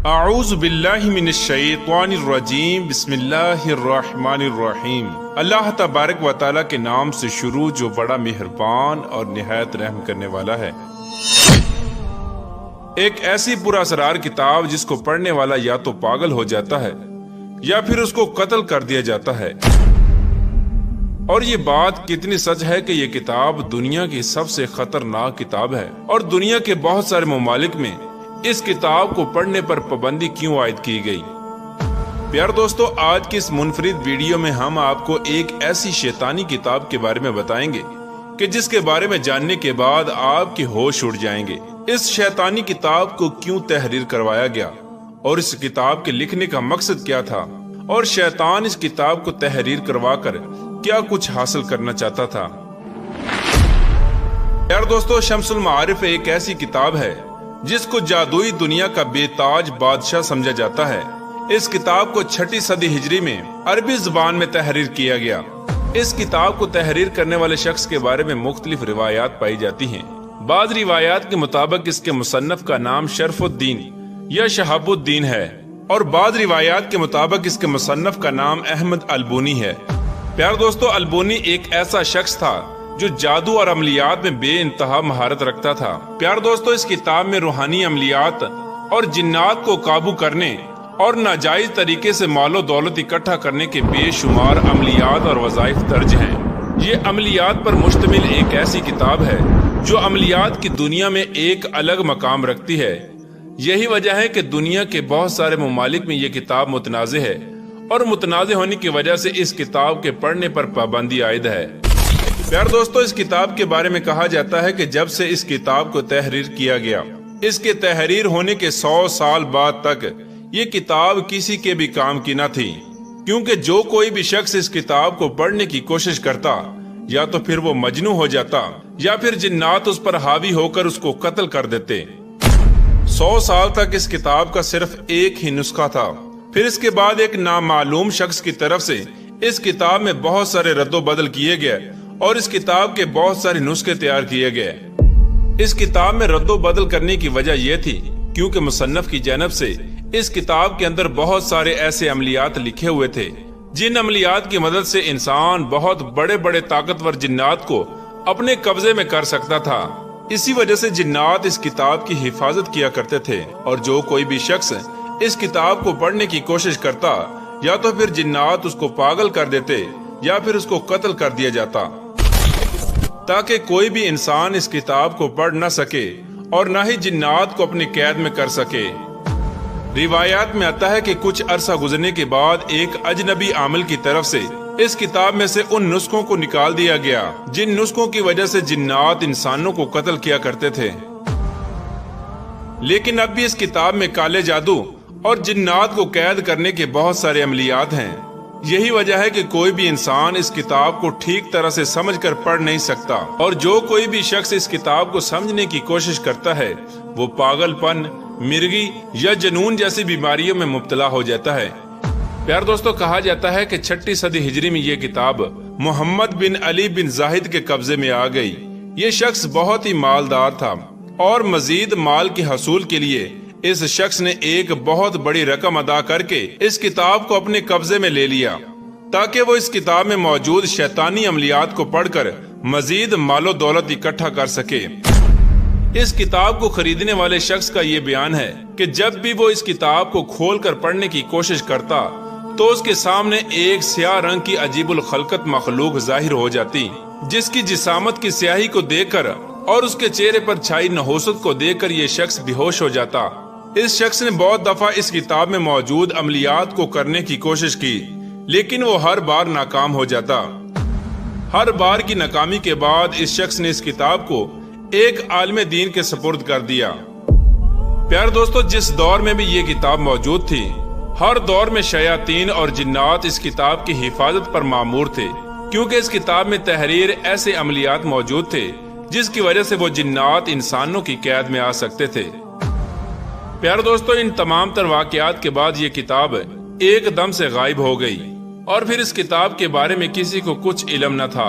اعوذ باللہ من الشیطان الرجیم بسم اللہ الرحمن الرحیم۔ اللہ تبارک و تعالیٰ کے نام سے شروع جو بڑا مہربان اور نہایت رحم کرنے والا ہے۔ ایک ایسی پر اسرار کتاب جس کو پڑھنے والا یا تو پاگل ہو جاتا ہے یا پھر اس کو قتل کر دیا جاتا ہے۔ اور یہ بات کتنی سچ ہے کہ یہ کتاب دنیا کی سب سے خطرناک کتاب ہے، اور دنیا کے بہت سارے ممالک میں اس کتاب کو پڑھنے پر پابندی کیوں عائد کی گئی۔ پیار دوستو، آج کی اس منفرد ویڈیو میں ہم آپ کو ایک ایسی شیطانی کتاب کے بارے میں بتائیں گے کہ جس کے بارے میں جاننے کے بعد آپ کے ہوش اڑ جائیں گے۔ اس شیطانی کتاب کو کیوں تحریر کروایا گیا اور اس کتاب کے لکھنے کا مقصد کیا تھا، اور شیطان اس کتاب کو تحریر کروا کر کیا کچھ حاصل کرنا چاہتا تھا۔ پیار دوستو، شمس المعارف ایک ایسی کتاب ہے جس کو جادوئی دنیا کا بے تاج بادشاہ سمجھا جاتا ہے۔ اس کتاب کو 6 صدی ہجری میں عربی زبان میں تحریر کیا گیا۔ اس کتاب کو تحریر کرنے والے شخص کے بارے میں مختلف روایات پائی جاتی ہیں۔ بعض روایات کے مطابق اس کے مصنف کا نام شرف الدین یا شہاب الدین ہے، اور بعض روایات کے مطابق اس کے مصنف کا نام احمد البونی ہے۔ پیار دوستو، البونی ایک ایسا شخص تھا جو جادو اور عملیات میں بے انتہا مہارت رکھتا تھا۔ پیار دوستو، اس کتاب میں روحانی عملیات اور جنات کو قابو کرنے اور ناجائز طریقے سے مال و دولت اکٹھا کرنے کے بے شمار عملیات اور وظائف درج ہیں۔ یہ عملیات پر مشتمل ایک ایسی کتاب ہے جو عملیات کی دنیا میں ایک الگ مقام رکھتی ہے۔ یہی وجہ ہے کہ دنیا کے بہت سارے ممالک میں یہ کتاب متنازع ہے، اور متنازع ہونے کی وجہ سے اس کتاب کے پڑھنے پر پابندی عائد ہے۔ پیار دوستو، اس کتاب کے بارے میں کہا جاتا ہے کہ جب سے اس کتاب کو تحریر کیا گیا، اس کے تحریر ہونے کے 100 سال بعد تک یہ کتاب کسی کے بھی کام کی نہ تھی، کیونکہ جو کوئی بھی شخص اس کتاب کو پڑھنے کی کوشش کرتا یا تو پھر وہ مجنون ہو جاتا یا پھر جنات اس پر حاوی ہو کر اس کو قتل کر دیتے۔ 100 سال تک اس کتاب کا صرف ایک ہی نسخہ تھا۔ پھر اس کے بعد ایک نامعلوم شخص کی طرف سے اس کتاب میں بہت سارے رد و بدل کیے گئے، اور اس کتاب کے بہت سارے نسخے تیار کیے گئے۔ اس کتاب میں رد و بدل کرنے کی وجہ یہ تھی کیونکہ مصنف کی جانب سے اس کتاب کے اندر بہت سارے ایسے عملیات لکھے ہوئے تھے جن عملیات کی مدد سے انسان بہت بڑے بڑے طاقتور جنات کو اپنے قبضے میں کر سکتا تھا۔ اسی وجہ سے جنات اس کتاب کی حفاظت کیا کرتے تھے، اور جو کوئی بھی شخص اس کتاب کو پڑھنے کی کوشش کرتا یا تو پھر جنات اس کو پاگل کر دیتے یا پھر اس کو قتل کر دیا جاتا، تاکہ کوئی بھی انسان اس کتاب کو پڑھ نہ سکے اور نہ ہی جنات کو اپنی قید میں کر سکے۔ روایات میں آتا ہے کہ کچھ عرصہ گزرنے کے بعد ایک اجنبی عامل کی طرف سے اس کتاب میں سے ان نسخوں کو نکال دیا گیا جن نسخوں کی وجہ سے جنات انسانوں کو قتل کیا کرتے تھے۔ لیکن اب بھی اس کتاب میں کالے جادو اور جنات کو قید کرنے کے بہت سارے عملیات ہیں۔ یہی وجہ ہے کہ کوئی بھی انسان اس کتاب کو ٹھیک طرح سے سمجھ کر پڑھ نہیں سکتا، اور جو کوئی بھی شخص اس کتاب کو سمجھنے کی کوشش کرتا ہے وہ پاگل پن، مرگی یا جنون جیسی بیماریوں میں مبتلا ہو جاتا ہے۔ پیار دوستو، کہا جاتا ہے کہ 6 صدی ہجری میں یہ کتاب محمد بن علی بن زاہد کے قبضے میں آ گئی۔ یہ شخص بہت ہی مالدار تھا، اور مزید مال کے حصول کے لیے اس شخص نے ایک بہت بڑی رقم ادا کر کے اس کتاب کو اپنے قبضے میں لے لیا، تاکہ وہ اس کتاب میں موجود شیطانی عملیات کو پڑھ کر مزید مال و دولت اکٹھا کر سکے۔ اس کتاب کو خریدنے والے شخص کا یہ بیان ہے کہ جب بھی وہ اس کتاب کو کھول کر پڑھنے کی کوشش کرتا تو اس کے سامنے ایک سیاہ رنگ کی عجیب الخلقت مخلوق ظاہر ہو جاتی، جس کی جسامت کی سیاہی کو دیکھ کر اور اس کے چہرے پر چھائی نحوست کو دیکھ کر یہ شخص بے ہوش ہو جاتا۔ اس شخص نے بہت دفعہ اس کتاب میں موجود عملیات کو کرنے کی کوشش کی، لیکن وہ ہر بار ناکام ہو جاتا۔ ہر بار کی ناکامی کے بعد اس شخص نے اس کتاب کو ایک عالم دین کے سپرد کر دیا۔ پیار دوستو، جس دور میں بھی یہ کتاب موجود تھی، ہر دور میں شیاطین اور جنات اس کتاب کی حفاظت پر مامور تھے، کیونکہ اس کتاب میں تحریر ایسے عملیات موجود تھے جس کی وجہ سے وہ جنات انسانوں کی قید میں آ سکتے تھے۔ پیار دوستو، ان تمام تر واقعات کے بعد یہ کتاب ایک دم سے غائب ہو گئی، اور پھر اس کتاب کے بارے میں کسی کو کچھ علم نہ تھا۔